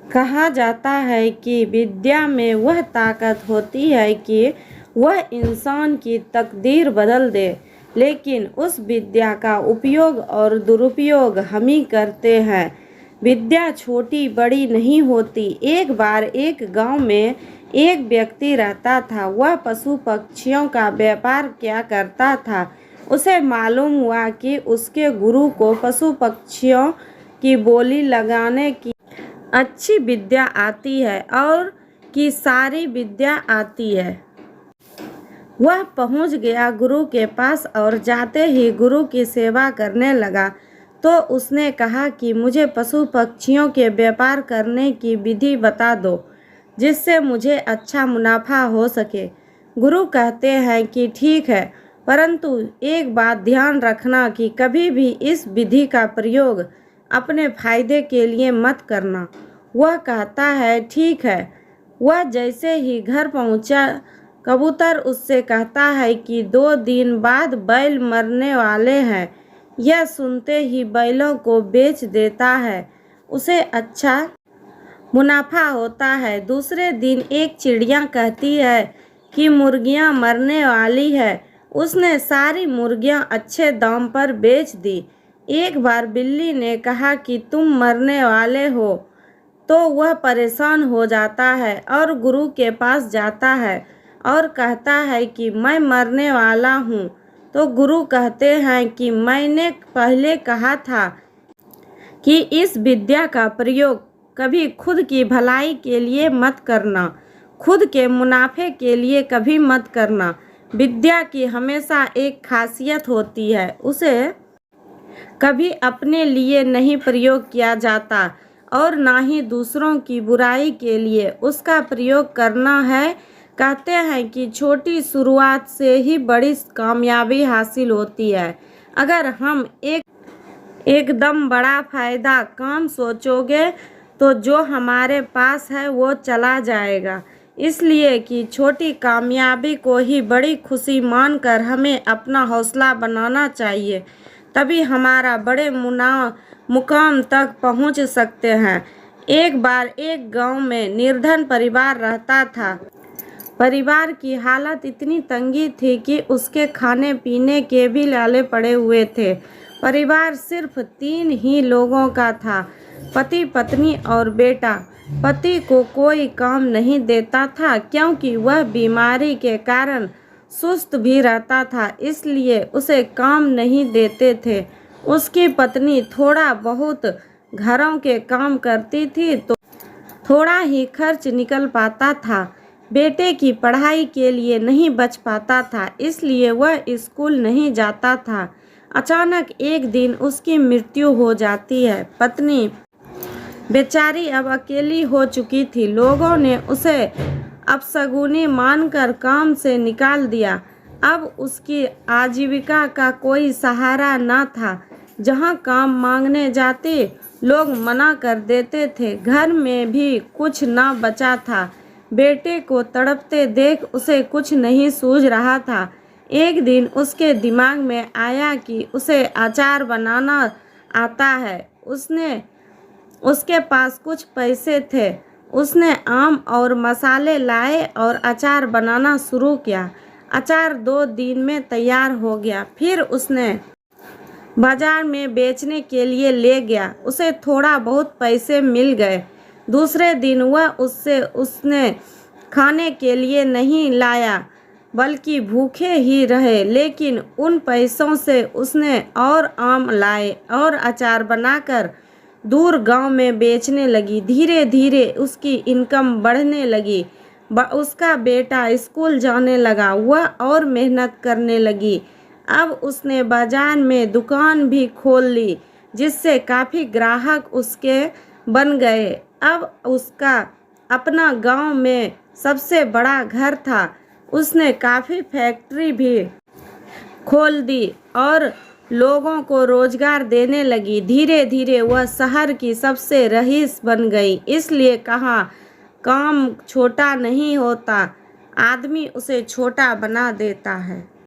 कहा जाता है कि विद्या में वह ताकत होती है कि वह इंसान की तकदीर बदल दे, लेकिन उस विद्या का उपयोग और दुरुपयोग हम ही करते हैं। विद्या छोटी बड़ी नहीं होती। एक बार एक गांव में एक व्यक्ति रहता था। वह पशु पक्षियों का व्यापार किया करता था। उसे मालूम हुआ कि उसके गुरु को पशु पक्षियों की बोली लगाने की अच्छी विद्या आती है और कि सारी विद्या आती है। वह पहुंच गया गुरु के पास और जाते ही गुरु की सेवा करने लगा। तो उसने कहा कि मुझे पशु पक्षियों के व्यापार करने की विधि बता दो, जिससे मुझे अच्छा मुनाफा हो सके। गुरु कहते हैं कि ठीक है, परंतु एक बात ध्यान रखना कि कभी भी इस विधि का प्रयोग अपने फायदे के लिए मत करना। वह कहता है ठीक है। वह जैसे ही घर पहुंचा, कबूतर उससे कहता है कि 2 दिन बाद बैल मरने वाले हैं। यह सुनते ही बैलों को बेच देता है। उसे अच्छा मुनाफा होता है। दूसरे दिन एक चिड़िया कहती है कि मुर्गियां मरने वाली है। उसने सारी मुर्गियां अच्छे दाम पर बेच दी। एक बार बिल्ली ने कहा कि तुम मरने वाले हो, तो वह परेशान हो जाता है और गुरु के पास जाता है और कहता है कि मैं मरने वाला हूँ। तो गुरु कहते हैं कि मैंने पहले कहा था कि इस विद्या का प्रयोग कभी खुद की भलाई के लिए मत करना, खुद के मुनाफे के लिए कभी मत करना। विद्या की हमेशा एक खासियत होती है, उसे कभी अपने लिए नहीं प्रयोग किया जाता और ना ही दूसरों की बुराई के लिए उसका प्रयोग करना है। कहते हैं कि छोटी शुरुआत से ही बड़ी कामयाबी हासिल होती है। अगर हम एकदम बड़ा फायदा काम सोचोगे तो जो हमारे पास है वो चला जाएगा। इसलिए कि छोटी कामयाबी को ही बड़ी खुशी मानकर हमें अपना हौसला बनाना चाहिए, तभी हमारा बड़े मुकाम तक पहुंच सकते हैं। एक बार एक गांव में निर्धन परिवार रहता था। परिवार की हालत इतनी तंगी थी कि उसके खाने पीने के भी लाले पड़े हुए थे। परिवार सिर्फ 3 ही लोगों का था, पति पत्नी और बेटा। पति को कोई काम नहीं देता था क्योंकि वह बीमारी के कारण सुस्त भी रहता था, इसलिए उसे काम नहीं देते थे। उसकी पत्नी थोड़ा बहुत घरों के काम करती थी तो थोड़ा ही खर्च निकल पाता था। बेटे की पढ़ाई के लिए नहीं बच पाता था, इसलिए वह स्कूल नहीं जाता था। अचानक एक दिन उसकी मृत्यु हो जाती है। पत्नी बेचारी अब अकेली हो चुकी थी। लोगों ने उसे अपशगुनी मानकर काम से निकाल दिया। अब उसकी आजीविका का कोई सहारा न था। जहाँ काम मांगने जाते लोग मना कर देते थे। घर में भी कुछ न बचा था। बेटे को तड़पते देख उसे कुछ नहीं सूझ रहा था। एक दिन उसके दिमाग में आया कि उसे अचार बनाना आता है। उसके पास कुछ पैसे थे। उसने आम और मसाले लाए और अचार बनाना शुरू किया। अचार 2 दिन में तैयार हो गया। फिर उसने बाजार में बेचने के लिए ले गया। उसे थोड़ा बहुत पैसे मिल गए। दूसरे दिन वह उसने खाने के लिए नहीं लाया, बल्कि भूखे ही रहे। लेकिन उन पैसों से उसने और आम लाए और अचार बनाकर दूर गांव में बेचने लगी। धीरे धीरे उसकी इनकम बढ़ने लगी। उसका बेटा स्कूल जाने लगा। वह और मेहनत करने लगी। अब उसने बाजार में दुकान भी खोल ली, जिससे काफ़ी ग्राहक उसके बन गए। अब उसका अपना गांव में सबसे बड़ा घर था। उसने काफ़ी फैक्ट्री भी खोल दी और लोगों को रोजगार देने लगी। धीरे धीरे वह शहर की सबसे रईस बन गई। इसलिए कहा, काम छोटा नहीं होता, आदमी उसे छोटा बना देता है।